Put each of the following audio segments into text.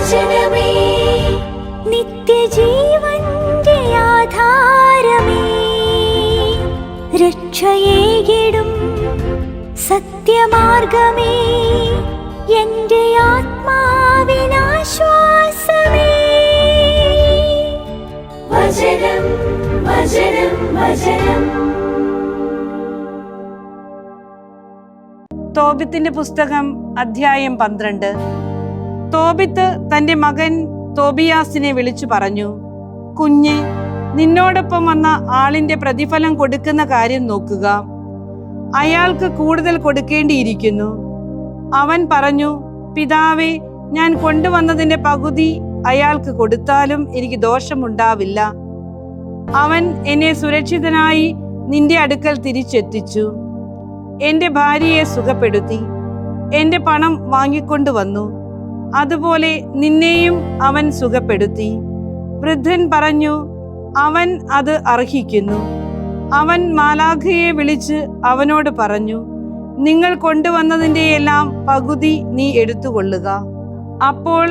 വചനമേ നിത്യജീവന്റെ ആധാരമേ, രക്ഷയേകിടും സത്യമാർഗമേ, എന്റെ ആത്മാവിനാശ്വാസമേ. വചനം വചനം വചനം. തോബിത്തിന്റെ പുസ്തകം അധ്യായം 12. തോബിത്ത് തന്റെ മകൻ തോബിയാസിനെ വിളിച്ചു പറഞ്ഞു, കുഞ്ഞ്, നിന്നോടൊപ്പം വന്ന ആളിന്റെ പ്രതിഫലം കൊടുക്കുന്ന കാര്യം നോക്കുക. അയാൾക്ക് കൂടുതൽ കൊടുക്കേണ്ടിയിരിക്കുന്നു. അവൻ പറഞ്ഞു, പിതാവേ, ഞാൻ കൊണ്ടുവന്നതിന്റെ പകുതി അയാൾക്ക് കൊടുത്താലും എനിക്ക് ദോഷമുണ്ടാവില്ല. അവൻ എന്നെ സുരക്ഷിതനായി നിന്റെ അടുക്കൽ തിരിച്ചെത്തിച്ചു. എന്റെ ഭാര്യയെ സുഖപ്പെടുത്തി എന്റെ പണം വാങ്ങിക്കൊണ്ടുവന്നു. അതുപോലെ നിന്നെയും അവൻ സുഖപ്പെടുത്തി. വൃദ്ധൻ പറഞ്ഞു, അവൻ അത് അർഹിക്കുന്നു. അവൻ മാലാഖയെ വിളിച്ച് അവനോട് പറഞ്ഞു, നിങ്ങൾ കൊണ്ടുവന്നതിൻ്റെയെല്ലാം പകുതി നീ എടുത്തുകൊള്ളുക. അപ്പോൾ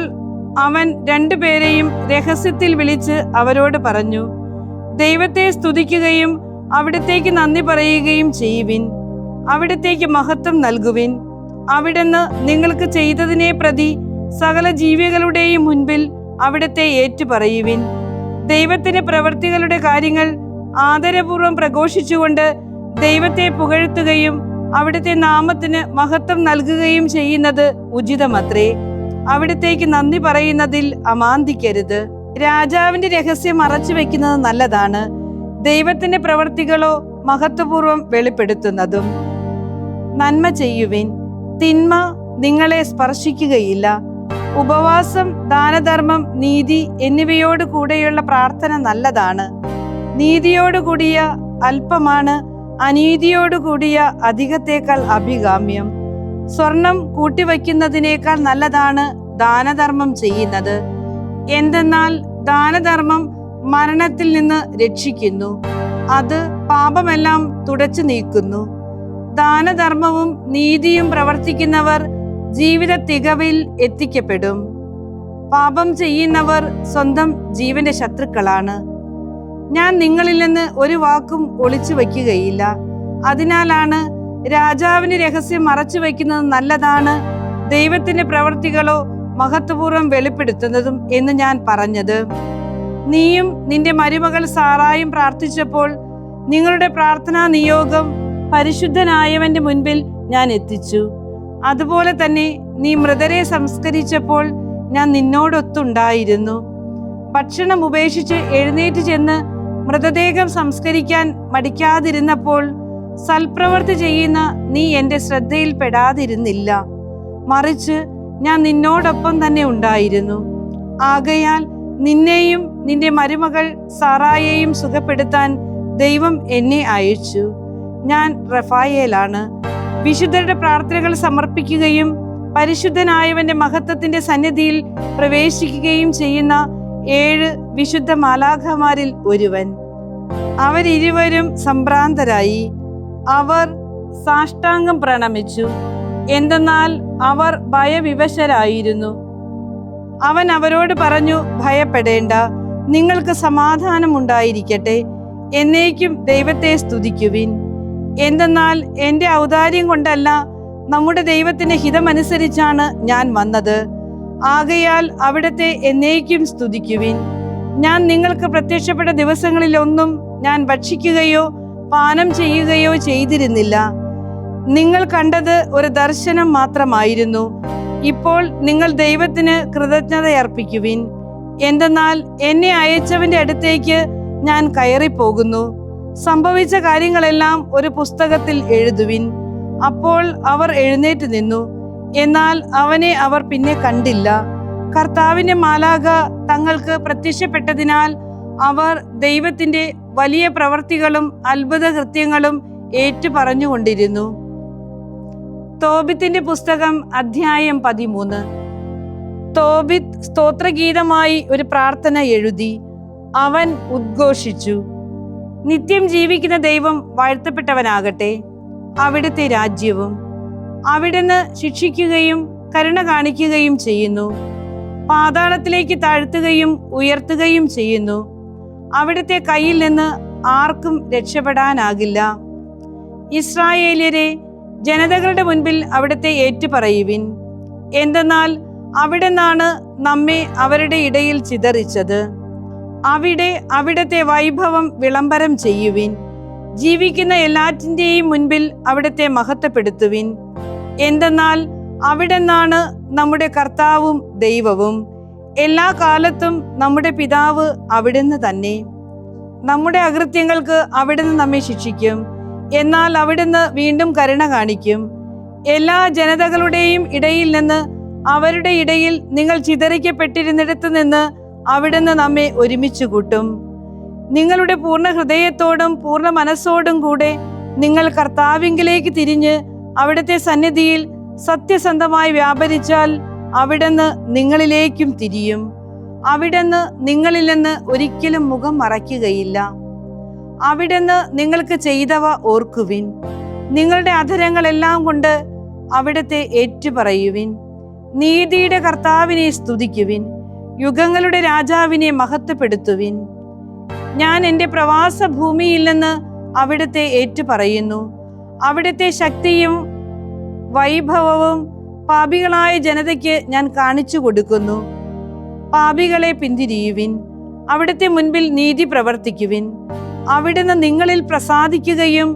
അവൻ രണ്ടുപേരെയും രഹസ്യത്തിൽ വിളിച്ച് അവരോട് പറഞ്ഞു, ദൈവത്തെ സ്തുതിക്കുകയും അവിടത്തേക്ക് നന്ദി പറയുകയും ചെയ്യുവിൻ. അവിടത്തേക്ക് മഹത്വം നൽകുവിൻ. അവിടുന്ന് നിങ്ങൾക്ക് ചെയ്തതിനെ പ്രതി സകല ജീവികളുടെയും മുൻപിൽ അവിടത്തെ ഏറ്റുപറയുവിൻ. ദൈവത്തിന്റെ പ്രവൃത്തികളുടെ കാര്യങ്ങൾ ആദരപൂർവ്വം പ്രഘോഷിച്ചുകൊണ്ട് ദൈവത്തെ പുകഴ്ത്തുകയും അവിടുത്തെ നാമത്തിന് മഹത്വം നൽകുകയും ചെയ്യുന്നത് ഉചിതമത്രേ. അവിടത്തേക്ക് നന്ദി പറയുന്നതിൽ അമാന്തിക്കരുത്. രാജാവിന്റെ രഹസ്യം മറച്ചു വെക്കുന്നത് നല്ലതാണ്, ദൈവത്തിന്റെ പ്രവൃത്തികളോ മഹത്വപൂർവ്വം വെളിപ്പെടുത്തുന്നതും. നന്മ ചെയ്യുവിൻ, തിന്മ നിങ്ങളെ സ്പർശിക്കുകയില്ല. ഉപവാസം, ദാനധർമ്മം, നീതി എന്നിവയോട് കൂടെയുള്ള പ്രാർത്ഥന നല്ലതാണ്. നീതിയോടുകൂടിയ അല്പമാണ് അനീതിയോടുകൂടിയ അധികത്തേക്കാൾ അഭികാമ്യം. സ്വർണം കൂട്ടിവയ്ക്കുന്നതിനേക്കാൾ നല്ലതാണ് ദാനധർമ്മം ചെയ്യുന്നത്. എന്തെന്നാൽ ദാനധർമ്മം മരണത്തിൽ നിന്ന് രക്ഷിക്കുന്നു, അത് പാപമെല്ലാം തുടച്ചു നീക്കുന്നു. ദാനധർമ്മവും നീതിയും പ്രവർത്തിക്കുന്നവർ ജീവിത തികവിൽ എത്തിക്കപ്പെടും. പാപം ചെയ്യുന്നവർ സ്വന്തം ജീവന്റെ ശത്രുക്കളാണ്. ഞാൻ നിങ്ങളിൽ നിന്ന് ഒരു വാക്കും ഒളിച്ചു വയ്ക്കുകയില്ല. അതിനാലാണ് രാജാവിന്റെ രഹസ്യം മറച്ചു വയ്ക്കുന്നത് നല്ലതാണ്, ദൈവത്തിന്റെ പ്രവൃത്തികളോ മഹത്വപൂർവ്വം വെളിപ്പെടുത്തുന്നതും എന്ന് ഞാൻ പറഞ്ഞത്. നീയും നിന്റെ മരുമകൾ സാറായും പ്രാർത്ഥിച്ചപ്പോൾ നിങ്ങളുടെ പ്രാർത്ഥനാ നിയോഗം പരിശുദ്ധനായവന്റെ മുൻപിൽ ഞാൻ എത്തിച്ചു. അതുപോലെ തന്നെ നീ മൃതരെ സംസ്കരിച്ചപ്പോൾ ഞാൻ നിന്നോടൊത്തുണ്ടായിരുന്നു. ഭക്ഷണം ഉപേക്ഷിച്ച് എഴുന്നേറ്റ് ചെന്ന് മൃതദേഹം സംസ്കരിക്കാൻ മടിക്കാതിരുന്നപ്പോൾ സൽപ്രവൃത്തി ചെയ്യുന്ന നീ എന്റെ ശ്രദ്ധയിൽ പെടാതിരുന്നില്ല. മറിച്ച് ഞാൻ നിന്നോടൊപ്പം തന്നെ ഉണ്ടായിരുന്നു. ആകയാൽ നിന്നെയും നിന്റെ മരുമകൾ സാറായെയും സുഖപ്പെടുത്താൻ ദൈവം എന്നെ അയച്ചു. ഞാൻ റഫായേലാണ്. വിശുദ്ധരുടെ പ്രാർത്ഥനകൾ സമർപ്പിക്കുകയും പരിശുദ്ധനായവന്റെ മഹത്വത്തിന്റെ സന്നിധിയിൽ പ്രവേശിക്കുകയും ചെയ്യുന്ന 7 വിശുദ്ധ മാലാഖമാരിൽ ഒരുവൻ. അവരിരുവരും സംഭ്രാന്തരായി. അവർ സാഷ്ടാംഗം പ്രണമിച്ചു, എന്തെന്നാൽ അവർ ഭയവിവശരായിരുന്നു. അവൻ അവരോട് പറഞ്ഞു, ഭയപ്പെടേണ്ട, നിങ്ങൾക്ക് സമാധാനം ഉണ്ടായിരിക്കട്ടെ. എന്നേക്കും ദൈവത്തെ സ്തുതിക്കുവിൻ. എന്തെന്നാൽ എന്റെ ഔദാര്യം കൊണ്ടല്ല, നമ്മുടെ ദൈവത്തിന്റെ ഹിതമനുസരിച്ചാണ് ഞാൻ വന്നത്. ആകയാൽ അവിടത്തെ എന്നേക്കും സ്തുതിക്കുവിൻ. ഞാൻ നിങ്ങൾക്ക് പ്രത്യക്ഷപ്പെട്ട ദിവസങ്ങളിലൊന്നും ഞാൻ ഭക്ഷിക്കുകയോ പാനം ചെയ്യുകയോ ചെയ്തിരുന്നില്ല. നിങ്ങൾ കണ്ടത് ഒരു ദർശനം മാത്രമായിരുന്നു. ഇപ്പോൾ നിങ്ങൾ ദൈവത്തിന് കൃതജ്ഞതയർപ്പിക്കുവിൻ. എന്തെന്നാൽ എന്നെ അയച്ചവന്റെ അടുത്തേക്ക് ഞാൻ കയറിപ്പോകുന്നു. സംഭവിച്ച കാര്യങ്ങളെല്ലാം ഒരു പുസ്തകത്തിൽ എഴുതുവിൻ. അപ്പോൾ അവർ എഴുന്നേറ്റ് നിന്നു. എന്നാൽ അവനെ അവർ പിന്നെ കണ്ടില്ല. കർത്താവിന്റെ മാലാഖ തങ്ങൾക്ക് പ്രത്യക്ഷപ്പെട്ടതിനാൽ അവർ ദൈവത്തിന്റെ വലിയ പ്രവൃത്തികളും അത്ഭുത കൃത്യങ്ങളും ഏറ്റുപറഞ്ഞുകൊണ്ടിരുന്നു. തോബിത്തിന്റെ പുസ്തകം അധ്യായം 13. തോബിത്ത് സ്തോത്രഗീതമായി ഒരു പ്രാർത്ഥന എഴുതി. അവൻ ഉദ്ഘോഷിച്ചു, നിത്യം ജീവിക്കുന്ന ദൈവം വാഴ്ത്തപ്പെട്ടവനാകട്ടെ. അവിടുത്തെ രാജ്യവും അവിടുന്ന് ശിക്ഷിക്കുകയും കരുണ കാണിക്കുകയും ചെയ്യുന്നു. പാതാളത്തിലേക്ക് താഴ്ത്തുകയും ഉയർത്തുകയും ചെയ്യുന്നു. അവിടുത്തെ കയ്യിൽ നിന്ന് ആർക്കും രക്ഷപ്പെടാനാകില്ല. ഇസ്രായേല്യരെ, ജനതകളുടെ മുൻപിൽ അവിടുത്തെ ഏറ്റുപറയുവിൻ. എന്തെന്നാൽ അവിടുന്നാണ് നമ്മെ അവരുടെ ഇടയിൽ ചിതറിച്ചത്. അവിടെ അവിടുത്തെ വൈഭവം വിളംബരം ചെയ്യുവിൻ. ജീവിക്കുന്ന എല്ലാറ്റിൻ്റെയും മുൻപിൽ അവിടുത്തെ മഹത്വപ്പെടുത്തുവിൻ. എന്തെന്നാൽ അവിടുന്നാണ് നമ്മുടെ കർത്താവും ദൈവവും. എല്ലാ കാലത്തും നമ്മുടെ പിതാവ് അവിടുന്ന് തന്നെ. നമ്മുടെ അകൃത്യങ്ങൾക്ക് അവിടുന്ന് നമ്മെ ശിക്ഷിക്കും, എന്നാൽ അവിടുന്ന് വീണ്ടും കരുണ കാണിക്കും. എല്ലാ ജനതകളുടെയും ഇടയിൽ നിന്ന്, അവരുടെ ഇടയിൽ നിങ്ങൾ ചിതറിക്കപ്പെട്ടിരുന്നിടത്ത് നിന്ന് അവിടുന്ന് നമ്മെ ഒരുമിച്ച് കൂട്ടും. നിങ്ങളുടെ പൂർണ്ണ ഹൃദയത്തോടും പൂർണ്ണ മനസ്സോടും കൂടെ നിങ്ങൾ കർത്താവിങ്കിലേക്ക് തിരിഞ്ഞ് അവിടുത്തെ സന്നിധിയിൽ സത്യസന്ധമായി വ്യാപരിച്ചാൽ അവിടുന്ന് നിങ്ങളിലേക്കും തിരിയും. അവിടുന്ന് നിങ്ങളിൽ നിന്ന് ഒരിക്കലും മുഖം മറയ്ക്കുകയില്ല. അവിടുന്ന് നിങ്ങൾക്ക് ചെയ്തവ ഓർക്കുവിൻ. നിങ്ങളുടെ അധരങ്ങളെല്ലാം കൊണ്ട് അവിടുത്തെ ഏറ്റുപറയുവിൻ. നീതിയുടെ കർത്താവിനെ സ്തുതിക്കുവിൻ. യുഗങ്ങളുടെ രാജാവിനെ മഹത്വപ്പെടുത്തുവിൻ. ഞാൻ എൻ്റെ പ്രവാസ ഭൂമിയിൽ നിന്ന് അവിടുത്തെ ഏറ്റുപറയുന്നു. അവിടുത്തെ ശക്തിയും വൈഭവവും പാപികളായ ജനതയ്ക്ക് ഞാൻ കാണിച്ചു കൊടുക്കുന്നു. പാപികളെ പിന്തിരിയുവിൻ. അവിടുത്തെ മുൻപിൽ നീതി പ്രവർത്തിക്കുവിൻ. അവിടുന്ന് നിങ്ങളിൽ പ്രസാദിക്കുകയും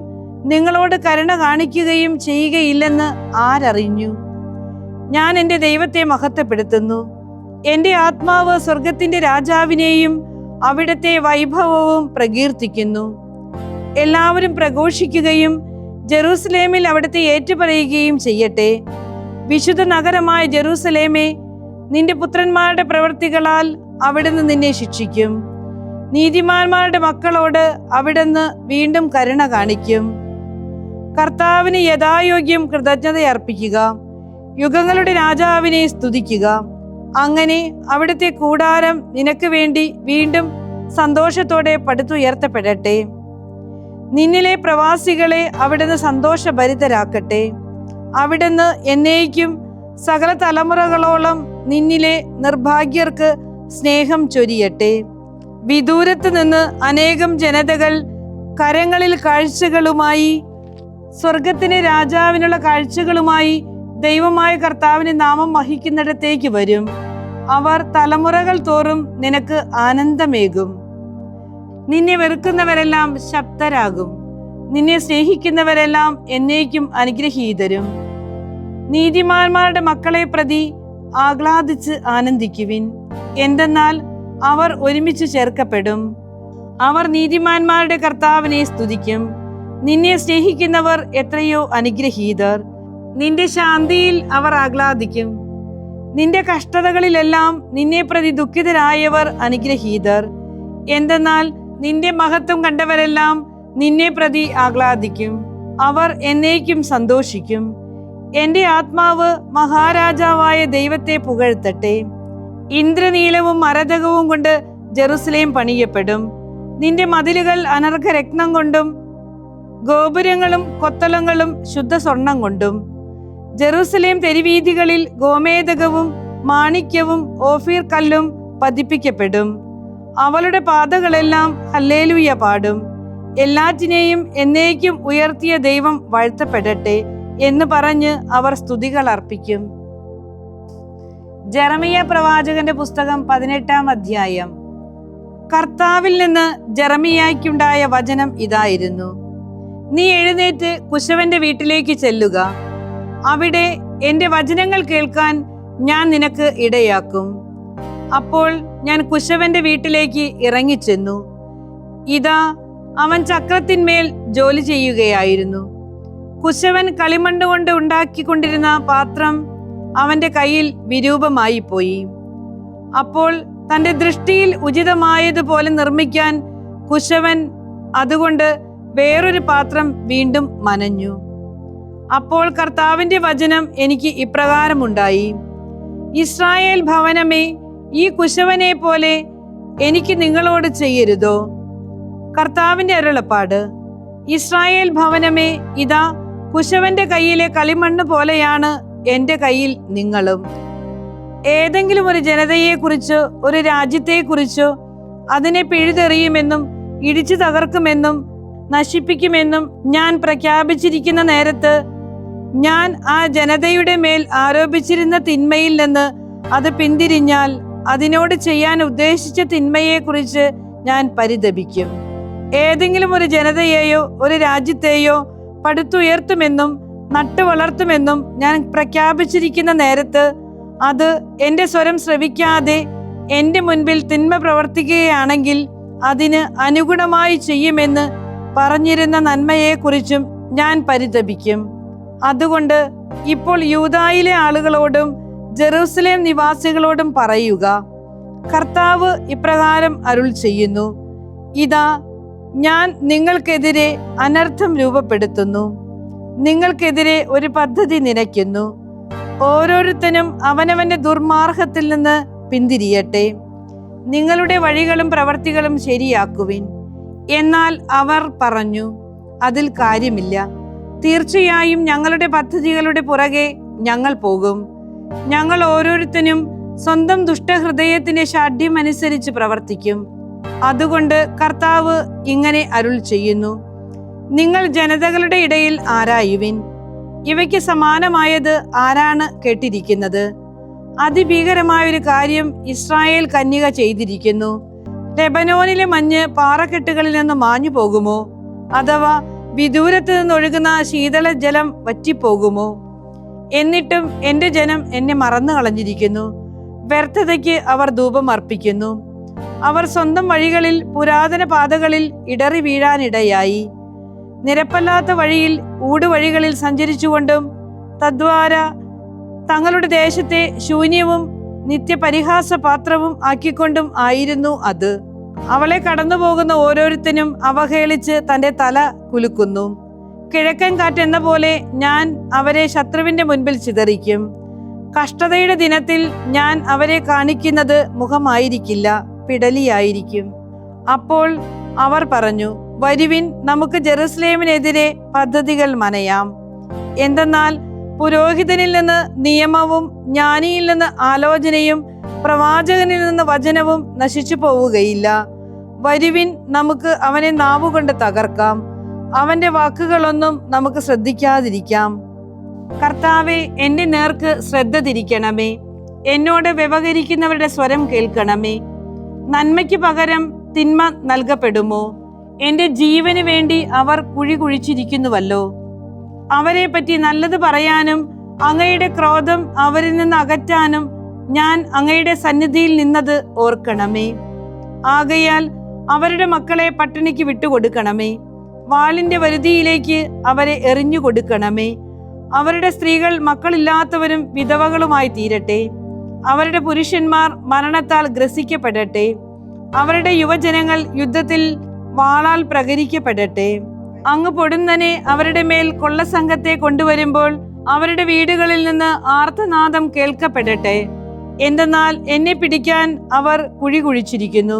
നിങ്ങളോട് കരുണ കാണിക്കുകയും ചെയ്യുകയില്ലെന്ന് ആരറിഞ്ഞു? ഞാൻ എൻ്റെ ദൈവത്തെ മഹത്വപ്പെടുത്തുന്നു. എൻ്റെ ആത്മാവ് സ്വർഗത്തിൻ്റെ രാജാവിനെയും അവിടുത്തെ വൈഭവവും പ്രകീർത്തിക്കുന്നു. എല്ലാവരും പ്രഘോഷിക്കുകയും ജെറൂസലേമിൽ അവിടുത്തെ ഏറ്റുപറയുകയും ചെയ്യട്ടെ. വിശുദ്ധ നഗരമായ ജെറൂസലേമേ, നിന്റെ പുത്രന്മാരുടെ പ്രവൃത്തികളാൽ അവിടുന്ന് നിന്നെ ശിക്ഷിക്കും. നീതിമാന്മാരുടെ മക്കളോട് അവിടുന്ന് വീണ്ടും കരുണ കാണിക്കും. കർത്താവിന് യഥായോഗ്യം കൃതജ്ഞതയർപ്പിക്കുക. യുഗങ്ങളുടെ രാജാവിനെ സ്തുതിക്കുക. അങ്ങനെ അവിടുത്തെ കൂടാരം നിനക്ക് വേണ്ടി വീണ്ടും സന്തോഷത്തോടെ പടുത്തുയർത്തപ്പെടട്ടെ. നിന്നിലെ പ്രവാസികളെ അവിടുന്ന് സന്തോഷഭരിതരാക്കട്ടെ. അവിടുന്ന് എന്നേക്കും സകല തലമുറകളോളം നിന്നിലെ നിർഭാഗ്യർക്ക് സ്നേഹം ചൊരിയട്ടെ. വിദൂരത്ത് നിന്ന് അനേകം ജനതകൾ കരങ്ങളിൽ കാഴ്ചകളുമായി, സ്വർഗത്തിന് രാജാവിനുള്ള കാഴ്ചകളുമായി ദൈവമായ കർത്താവിന് നാമം വഹിക്കുന്നിടത്തേക്ക് വരും. അവർ തലമുറകൾ തോറും നിനക്ക് ആനന്ദമേകും. നിന്നെ വെറുക്കുന്നവരെല്ലാം ശബ്ദരാകും. നിന്നെ സ്നേഹിക്കുന്നവരെല്ലാം എന്നേക്കും അനുഗ്രഹീതരും. നീതിമാന്മാരുടെ മക്കളെ പ്രതി ആഹ്ലാദിച്ച് ആനന്ദിക്കുവിൻ. എന്തെന്നാൽ അവർ ഒരുമിച്ച് ചേർക്കപ്പെടും. അവർ നീതിമാന്മാരുടെ കർത്താവിനെ സ്തുതിക്കും. നിന്നെ സ്നേഹിക്കുന്നവർ എത്രയോ അനുഗ്രഹീതർ. നിന്റെ ശാന്തിയിൽ അവർ ആഹ്ലാദിക്കും. നിന്റെ കഷ്ടതകളിലെല്ലാം നിന്നെ പ്രതി ദുഃഖിതരായവർ അനുഗ്രഹീതർ. എന്തെന്നാൽ നിന്റെ മഹത്വം കണ്ടവരെല്ലാം നിന്നെ പ്രതി ആഹ്ലാദിക്കും. അവർ എന്നേക്കും സന്തോഷിക്കും. എൻ്റെ ആത്മാവ് മഹാരാജാവായ ദൈവത്തെ പുകഴ്ത്തട്ടെ. ഇന്ദ്രനീലവും മരതകവും കൊണ്ട് ജെറുസലേം പണിയപ്പെടും. നിന്റെ മതിലുകൾ അനർഘരത്നം കൊണ്ടും ഗോപുരങ്ങളും കൊത്തളങ്ങളും ശുദ്ധ സ്വർണം കൊണ്ടും. ജെറുസലേം തെരുവീഥികളിൽ ഗോമേദകവും മാണിക്യവും ഓഫീർ കല്ലും പതിപ്പിക്കപ്പെടും. അവളുടെ പാതകളെല്ലാം ഹല്ലേലൂയ പാടും. എല്ലാറ്റിനെയും എന്നേക്കും ഉയർത്തിയ ദൈവം വാഴ്ത്തപ്പെടട്ടെ എന്ന് പറഞ്ഞ് അവർ സ്തുതികൾ അർപ്പിക്കും. ജെറമിയ പ്രവാചകന്റെ പുസ്തകം 18-ാം അധ്യായം. കർത്താവിൽ നിന്ന് ജെറമിയായ്ക്കുണ്ടായ വചനം ഇതായിരുന്നു: നീ എഴുന്നേറ്റ് കുശവന്റെ വീട്ടിലേക്ക് ചെല്ലുക. അവിടെ എൻ്റെ വചനങ്ങൾ കേൾക്കാൻ ഞാൻ നിനക്ക് ഇടയാക്കും. അപ്പോൾ ഞാൻ കുശവന്റെ വീട്ടിലേക്ക് ഇറങ്ങിച്ചെന്നു. ഇതാ, അവൻ ചക്രത്തിന്മേൽ ജോലി ചെയ്യുകയായിരുന്നു. കുശവൻ കളിമണ്ണ് കൊണ്ട് ഉണ്ടാക്കിക്കൊണ്ടിരുന്ന പാത്രം അവന്റെ കയ്യിൽ വിരൂപമായി പോയി. അപ്പോൾ തൻ്റെ ദൃഷ്ടിയിൽ ഉചിതമായതുപോലെ നിർമ്മിക്കാൻ കുശവൻ അതുകൊണ്ട് വേറൊരു പാത്രം വീണ്ടും മനഞ്ഞു. അപ്പോൾ കർത്താവിന്റെ വചനം എനിക്ക് ഇപ്രകാരമുണ്ടായി: ഇസ്രായേൽ ഭവനമേ, ഈ കുശവനെ പോലെ എനിക്ക് നിങ്ങളോട് ചെയ്യരുതോ? കർത്താവിന്റെ അരുളപ്പാട്. ഇസ്രായേൽ ഭവനമേ, ഇതാ, കുശവന്റെ കയ്യിലെ കളിമണ്ണ് പോലെയാണ് എൻ്റെ കയ്യിൽ നിങ്ങളും. ഏതെങ്കിലും ഒരു ജനതയെക്കുറിച്ചോ ഒരു രാജ്യത്തെക്കുറിച്ചോ അതിനെ പിഴുതെറിയുമെന്നും ഇടിച്ചു തകർക്കുമെന്നും നശിപ്പിക്കുമെന്നും ഞാൻ പ്രഖ്യാപിച്ചിരിക്കുന്ന നേരത്ത് ഞാൻ ആ ജനതയുടെ മേൽ ആരോപിച്ചിരുന്ന തിന്മയിൽ നിന്ന് അത് പിന്തിരിഞ്ഞാൽ അതിനോട് ചെയ്യാൻ ഉദ്ദേശിച്ച തിന്മയെക്കുറിച്ച് ഞാൻ പരിതപിക്കും. ഏതെങ്കിലും ഒരു ജനതയെയോ ഒരു രാജ്യത്തെയോ പടുത്തുയർത്തുമെന്നും നട്ടു വളർത്തുമെന്നും ഞാൻ പ്രഖ്യാപിച്ചിരിക്കുന്ന നേരത്ത് അത് എൻ്റെ സ്വരം ശ്രവിക്കാതെ എൻ്റെ മുൻപിൽ തിന്മ പ്രവർത്തിക്കുകയാണെങ്കിൽ അതിന് അനുഗുണമായി ചെയ്യുമെന്ന് പറഞ്ഞിരുന്ന നന്മയെക്കുറിച്ചും ഞാൻ പരിതപിക്കും. അതുകൊണ്ട് ഇപ്പോൾ യൂദായിലെ ആളുകളോടും ജെറൂസലേം നിവാസികളോടും പറയുക, കർത്താവ് ഇപ്രകാരം അരുൾ ചെയ്യുന്നു, ഇതാ ഞാൻ നിങ്ങൾക്കെതിരെ അനർത്ഥം രൂപപ്പെടുത്തുന്നു, നിങ്ങൾക്കെതിരെ ഒരു പദ്ധതി നിനയ്ക്കുന്നു. ഓരോരുത്തനും അവനവന്റെ ദുർമാർഗത്തിൽ നിന്ന് പിന്തിരിയട്ടെ, നിങ്ങളുടെ വഴികളും പ്രവർത്തികളും ശരിയാക്കുവിൻ. എന്നാൽ അവർ പറഞ്ഞു, അതിൽ കാര്യമില്ല, തീർച്ചയായും ഞങ്ങളുടെ പദ്ധതികളുടെ പുറകെ ഞങ്ങൾ പോകും. ഞങ്ങൾ ഓരോരുത്തരും സ്വന്തം ദുഷ്ടഹൃദയത്തിന്റെ ഷാഠ്യം അനുസരിച്ച് പ്രവർത്തിക്കും. അതുകൊണ്ട് കർത്താവ് ഇങ്ങനെ അരുൾ ചെയ്യുന്നു, നിങ്ങൾ ജനതകളുടെ ഇടയിൽ ആരായുവിൻ. ഇവയ്ക്ക് സമാനമായത് ആരാണ് കേട്ടിരിക്കുന്നത്? അതിഭീകരമായൊരു കാര്യം ഇസ്രായേൽ കന്യക ചെയ്തിരിക്കുന്നു. ലെബനോനിലെ മഞ്ഞ് പാറക്കെട്ടുകളിൽ നിന്ന് മാഞ്ഞു പോകുമോ? അഥവാ വിദൂരത്ത് നിന്നൊഴുകുന്ന ശീതള ജലം വറ്റിപ്പോകുമോ? എന്നിട്ടും എൻ്റെ ജനം എന്നെ മറന്നു കളഞ്ഞിരിക്കുന്നു. വ്യർത്ഥതയ്ക്ക് അവർ ധൂപം അർപ്പിക്കുന്നു. അവർ സ്വന്തം വഴികളിൽ പുരാതന പാതകളിൽ ഇടറി വീഴാനിടയായി. നിരപ്പല്ലാത്ത വഴിയിൽ ഊടുവഴികളിൽ സഞ്ചരിച്ചുകൊണ്ടും തദ്വാര തങ്ങളുടെ ദേശത്തെ ശൂന്യവും നിത്യപരിഹാസ പാത്രവും ആക്കിക്കൊണ്ടും ആയിരുന്നു അത്. അവളെ കടന്നുപോകുന്ന ഓരോരുത്തനും അവഹേളിച്ച് തന്റെ തല കുലുക്കുന്നു. കിഴക്കൻ കാറ്റെന്ന പോലെ ഞാൻ അവരെ ശത്രുവിന്റെ മുൻപിൽ ചിതറിക്കും. കഷ്ടതയുടെ ദിനത്തിൽ ഞാൻ അവരെ കാണിക്കുന്നത് മുഖമായിരിക്കില്ല, പിടലിയായിരിക്കും. അപ്പോൾ അവർ പറഞ്ഞു, വരുവിൻ, നമുക്ക് ജെറുസലേമിനെതിരെ പദ്ധതികൾ മനയാം. എന്തെന്നാൽ പുരോഹിതനിൽ നിന്ന് നിയമവും ജ്ഞാനിയിൽ നിന്ന് ആലോചനയും പ്രവാചകനിൽ നിന്ന് വചനവും നശിച്ചു പോവുകയില്ല. വരുവിൻ, നമുക്ക് അവനെ നാവുകൊണ്ട് തകർക്കാം, അവന്റെ വാക്കുകളൊന്നും നമുക്ക് ശ്രദ്ധിക്കാതിരിക്കാം. കർത്താവെ, എന്റെ നേർക്ക് ശ്രദ്ധ തിരിക്കണമേ, എന്നോട് വ്യവഹരിക്കുന്നവരുടെ സ്വരം കേൾക്കണമേ. നന്മയ്ക്ക് പകരം തിന്മ നൽകപ്പെടുമോ? എന്റെ ജീവന് വേണ്ടി അവർ കുഴി കുഴിച്ചിരിക്കുന്നുവല്ലോ. അവരെ പറ്റി നല്ലത് പറയാനും അങ്ങയുടെ ക്രോധം അവരിൽ നിന്ന് അകറ്റാനും ഞാൻ അങ്ങയുടെ സന്നിധിയിൽ നിന്നത് ഓർക്കണമേ. ആകയാൽ അവരുടെ മക്കളെ പട്ടിണിക്ക് വിട്ടുകൊടുക്കണമേ, വാളിന്റെ വരുതിയിലേക്ക് അവരെ എറിഞ്ഞു കൊടുക്കണമേ. അവരുടെ സ്ത്രീകൾ മക്കളില്ലാത്തവരും വിധവകളുമായി തീരട്ടെ. അവരുടെ പുരുഷന്മാർ മരണത്താൽ ഗ്രസിക്കപ്പെടട്ടെ. അവരുടെ യുവജനങ്ങൾ യുദ്ധത്തിൽ വാളാൽ പ്രഹരിക്കപ്പെടട്ടെ. അങ്ങ് പൊടുന്നനെ അവരുടെ മേൽ കൊള്ളസംഘത്തെ കൊണ്ടുവരുമ്പോൾ അവരുടെ വീടുകളിൽ നിന്ന് ആർത്തനാദം കേൾക്കപ്പെടട്ടെ. എന്തെന്നാൽ എന്നെ പിടിക്കാൻ അവർ കുഴി കുഴിച്ചിരിക്കുന്നു,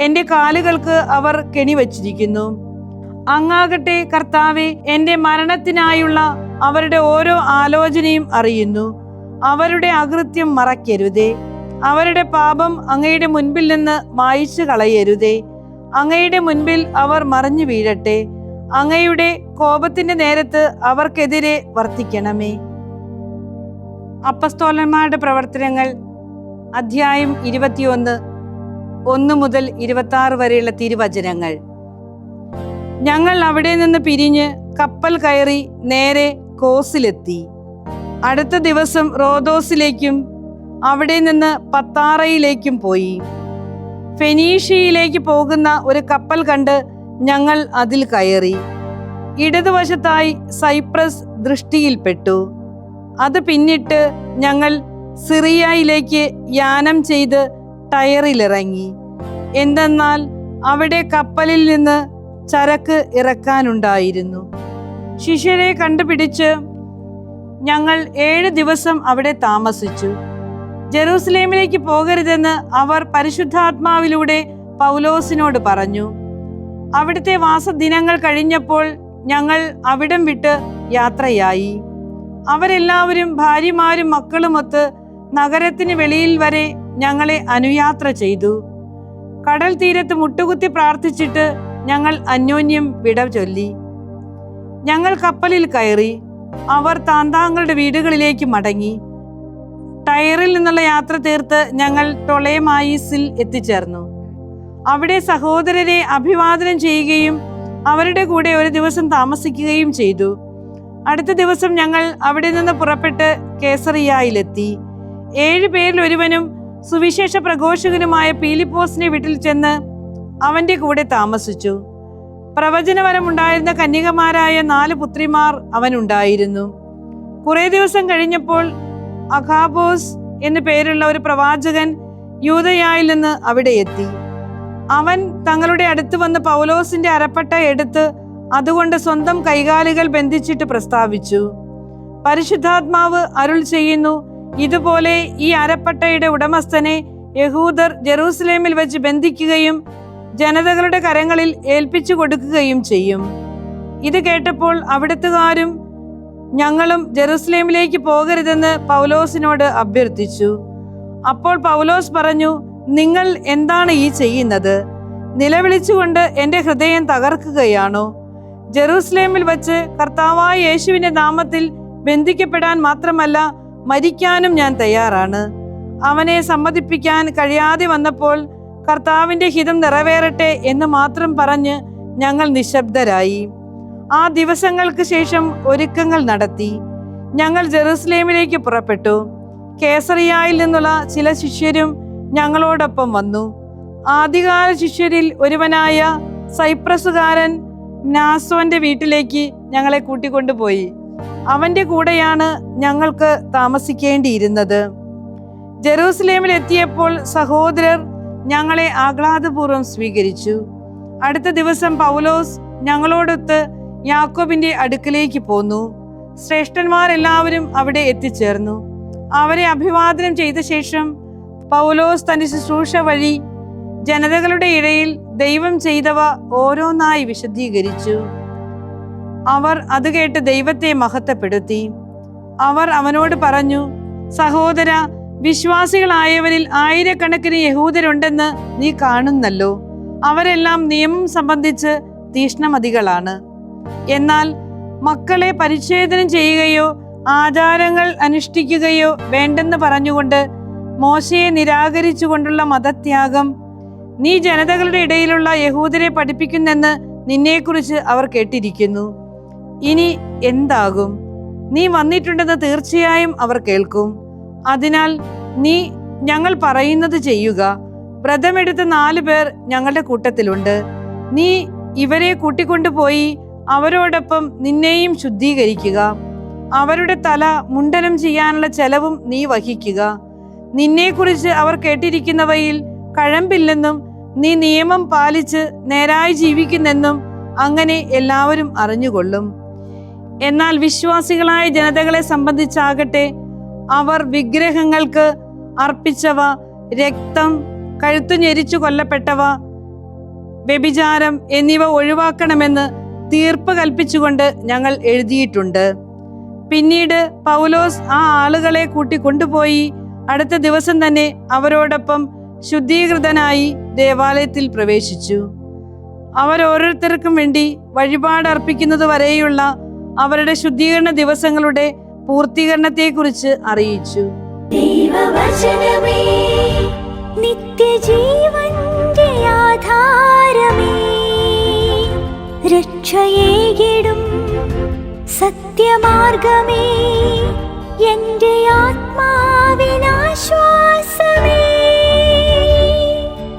എന്റെ കാലുകൾക്ക് അവർ കെണിവച്ചിരിക്കുന്നു. അങ്ങാകട്ടെ കർത്താവെ, എന്റെ മരണത്തിനായുള്ള അവരുടെ ഓരോ ആലോചനയും അറിയുന്നു. അവരുടെ അകൃത്യം മറയ്ക്കരുതേ, അവരുടെ പാപം അങ്ങയുടെ മുൻപിൽ നിന്ന് മായിച്ചു കളയരുതേ. അങ്ങയുടെ മുൻപിൽ അവർ മറിഞ്ഞു വീഴട്ടെ. അങ്ങയുടെ കോപത്തിന്റെ നേരത്ത് അവർക്കെതിരെ വർത്തിക്കണമേ. അപ്പസ്തോലന്മാരുടെ പ്രവർത്തനങ്ങൾ അധ്യായം 21, 1 മുതൽ 26 വരെയുള്ള തിരുവചനങ്ങൾ. ഞങ്ങൾ അവിടെ നിന്ന് പിരിഞ്ഞ് കപ്പൽ കയറി നേരെ കോസിലെത്തി. അടുത്ത ദിവസം റോദോസിലേക്കും അവിടെ നിന്ന് പത്താറയിലേക്കും പോയി. ഫെനീഷ്യയിലേക്ക് പോകുന്ന ഒരു കപ്പൽ കണ്ട് ഞങ്ങൾ അതിൽ കയറി. ഇടതുവശത്തായി സൈപ്രസ് ദൃഷ്ടിയിൽപ്പെട്ടു. അത് പിന്നിട്ട് ഞങ്ങൾ സിറിയയിലേക്ക് യാനം ചെയ്ത് ടയറിലിറങ്ങി. എന്തെന്നാൽ അവിടെ കപ്പലിൽ നിന്ന് ചരക്ക് ഇറക്കാനുണ്ടായിരുന്നു. ശിഷ്യരെ കണ്ടുപിടിച്ച് ഞങ്ങൾ 7 ദിവസം അവിടെ താമസിച്ചു. ജെറൂസലേമിലേക്ക് പോകരുതെന്ന് അവർ പരിശുദ്ധാത്മാവിലൂടെ പൗലോസിനോട് പറഞ്ഞു. അവിടുത്തെ വാസദിനങ്ങൾ കഴിഞ്ഞപ്പോൾ ഞങ്ങൾ അവിടം വിട്ട് യാത്രയായി. അവരെല്ലാവരും ഭാര്യമാരും മക്കളുമൊത്ത് നഗരത്തിന് വെളിയിൽ വരെ ഞങ്ങളെ അനുയാത്ര ചെയ്തു. കടൽ തീരത്ത് മുട്ടുകുത്തി പ്രാർത്ഥിച്ചിട്ട് ഞങ്ങൾ അന്യോന്യം വിട ചൊല്ലി. ഞങ്ങൾ കപ്പലിൽ കയറി. അവർ താന്താങ്ങളുടെ വീടുകളിലേക്ക് മടങ്ങി. ടയറിൽ നിന്നുള്ള യാത്ര തീർത്ത് ഞങ്ങൾ ടൊളേമായിസിൽ എത്തിച്ചേർന്നു. അവിടെ സഹോദരരെ അഭിവാദനം ചെയ്യുകയും അവരുടെ കൂടെ ഒരു ദിവസം താമസിക്കുകയും ചെയ്തു. അടുത്ത ദിവസം ഞങ്ങൾ അവിടെ നിന്ന് പുറപ്പെട്ട് കേസറിയായിലെത്തി. 7 പേരിൽ ഒരുവനും സുവിശേഷ പ്രഘോഷകനുമായ പീലിപ്പോസിന്റെ വീട്ടിൽ ചെന്ന് അവന്റെ കൂടെ താമസിച്ചു. പ്രവചനവരമുണ്ടായിരുന്ന കന്യകമാരായ 4 പുത്രിമാർ അവനുണ്ടായിരുന്നു. കുറെ ദിവസം കഴിഞ്ഞപ്പോൾ അഗാബോസ് എന്നു പേരുള്ള ഒരു പ്രവാചകൻ യൂദയായിൽ നിന്ന് അവിടെ എത്തി. അവൻ തങ്ങളുടെ അടുത്ത് വന്ന് പൗലോസിന്റെ അരപ്പട്ട എടുത്ത് അതുകൊണ്ട് സ്വന്തം കൈകാലുകൾ ബന്ധിച്ചിട്ട് പ്രസ്താവിച്ചു, പരിശുദ്ധാത്മാവ് അരുൾ ചെയ്യുന്നു, ഇതുപോലെ ഈ അരപ്പട്ടയുടെ ഉടമസ്ഥനെ യഹൂദർ ജെറൂസലേമിൽ വെച്ച് ബന്ധിക്കുകയും ജനതകളുടെ കരങ്ങളിൽ ഏൽപ്പിച്ചു കൊടുക്കുകയും ചെയ്യും. ഇത് കേട്ടപ്പോൾ അവിടുത്തുകാരും ഞങ്ങളും ജെറൂസലേമിലേക്ക് പോകരുതെന്ന് പൗലോസിനോട് അഭ്യർത്ഥിച്ചു. അപ്പോൾ പൗലോസ് പറഞ്ഞു, നിങ്ങൾ എന്താണ് ഈ ചെയ്യുന്നത്? നിലവിളിച്ചുകൊണ്ട് എൻ്റെ ഹൃദയം തകർക്കുകയാണോ? ജെറൂസലേമിൽ വച്ച് കർത്താവായ യേശുവിന്റെ നാമത്തിൽ ബന്ധിക്കപ്പെടാൻ മാത്രമല്ല മരിക്കാനും ഞാൻ തയ്യാറാണ്. അവനെ സമ്മതിപ്പിക്കാൻ കഴിയാതെ വന്നപ്പോൾ കർത്താവിന്റെ ഹിതം നിറവേറട്ടെ എന്ന് മാത്രം പറഞ്ഞ് ഞങ്ങൾ നിശബ്ദരായി. ആ ദിവസങ്ങൾക്ക് ശേഷം ഒരുക്കങ്ങൾ നടത്തി. ഞങ്ങൾ ജെറൂസലേമിലേക്ക് പുറപ്പെട്ടു. കേസറിയായിൽ നിന്നുള്ള ചില ശിഷ്യരും ഞങ്ങളോടൊപ്പം വന്നു. ആദ്യകാല ശിഷ്യരിൽ ഒരുവനായ സൈപ്രസുകാരൻ മ്നാസോന്റെ വീട്ടിലേക്ക് ഞങ്ങളെ കൂട്ടിക്കൊണ്ടുപോയി. അവന്റെ കൂടെയാണ് ഞങ്ങൾക്ക് താമസിക്കേണ്ടിയിരുന്നത്. ജെറൂസലേമിൽ എത്തിയപ്പോൾ സഹോദരർ ഞങ്ങളെ ആഹ്ലാദപൂർവ്വം സ്വീകരിച്ചു. അടുത്ത ദിവസം പൗലോസ് ഞങ്ങളോടൊത്ത് യാക്കോബിന്റെ അടുക്കലേക്ക് പോന്നു. ശ്രേഷ്ഠന്മാരെല്ലാവരും അവിടെ എത്തിച്ചേർന്നു. അവരെ അഭിവാദനം ചെയ്ത ശേഷം പൗലോസ് തന്റെ ശുശ്രൂഷ വഴി ജനതകളുടെ ഇടയിൽ ദൈവം ചെയ്തവ ഓരോന്നായി വിശദീകരിച്ചു. അവർ അത് കേട്ട് ദൈവത്തെ മഹത്വപ്പെടുത്തി. അവർ അവനോട് പറഞ്ഞു, സഹോദര, വിശ്വാസികളായവരിൽ ആയിരക്കണക്കിന് യഹൂദരുണ്ടെന്ന് നീ കാണുന്നല്ലോ. അവരെല്ലാം നിയമം സംബന്ധിച്ച് തീഷ്ണമതികളാണ്. എന്നാൽ മക്കളെ പരിച്ഛേദനം ചെയ്യുകയോ ആചാരങ്ങൾ അനുഷ്ഠിക്കുകയോ വേണ്ടെന്ന് പറഞ്ഞുകൊണ്ട് മോശയെ നിരാകരിച്ചുകൊണ്ടുള്ള മതത്യാഗം നീ ജനതകളുടെ ഇടയിലുള്ള യഹൂദരെ പഠിപ്പിക്കുന്നെന്ന് നിന്നെക്കുറിച്ച് അവർ കേട്ടിരിക്കുന്നു. ഇനി എന്താകും? നീ വന്നിട്ടുണ്ടെന്ന് തീർച്ചയായും അവർ കേൾക്കും. അതിനാൽ നീ ഞങ്ങൾ പറയുന്നത് ചെയ്യുക. വ്രതമെടുത്ത 4 പേർ ഞങ്ങളുടെ കൂട്ടത്തിലുണ്ട്. നീ ഇവരെ കൂട്ടിക്കൊണ്ടുപോയി അവരോടൊപ്പം നിന്നെയും ശുദ്ധീകരിക്കുക. അവരുടെ തല മുണ്ടനം ചെയ്യാനുള്ള ചെലവും നീ വഹിക്കുക. നിന്നെക്കുറിച്ച് അവർ കേട്ടിരിക്കുന്നവയിൽ കഴമ്പില്ലെന്നും നീ നിയമം പാലിച്ച് നേരായി ജീവിക്കുന്നെന്നും അങ്ങനെ എല്ലാവരും അറിഞ്ഞുകൊള്ളും. എന്നാൽ വിശ്വാസികളായ ജനതകളെ സംബന്ധിച്ചാകട്ടെ, അവർ വിഗ്രഹങ്ങൾക്ക് അർപ്പിച്ചവ, രക്തം, കഴുത്തു ഞെരിച്ചു കൊല്ലപ്പെട്ടവ, വ്യഭിചാരം എന്നിവ ഒഴിവാക്കണമെന്ന് തീർപ്പ് കൽപ്പിച്ചുകൊണ്ട് ഞങ്ങൾ എഴുതിയിട്ടുണ്ട്. പിന്നീട് പൗലോസ് ആ ആളുകളെ കൂട്ടിക്കൊണ്ടുപോയി അടുത്ത ദിവസം തന്നെ അവരോടൊപ്പം ശുദ്ധീകൃതനായി ദേവാലയത്തിൽ പ്രവേശിച്ചു. അവരോരോരുത്തർക്കും വേണ്ടി വഴിപാട് അർപ്പിക്കുന്നത് വരെയുള്ള അവരുടെ ശുദ്ധീകരണ ദിവസങ്ങളുടെ പൂർത്തീകരണത്തെക്കുറിച്ച് അറിയിച്ചു. ദൈവവചനമേ, നിത്യജീവന്റെ ആധാരമേ, രക്ഷയേകിടും സത്യമാർഗമേ.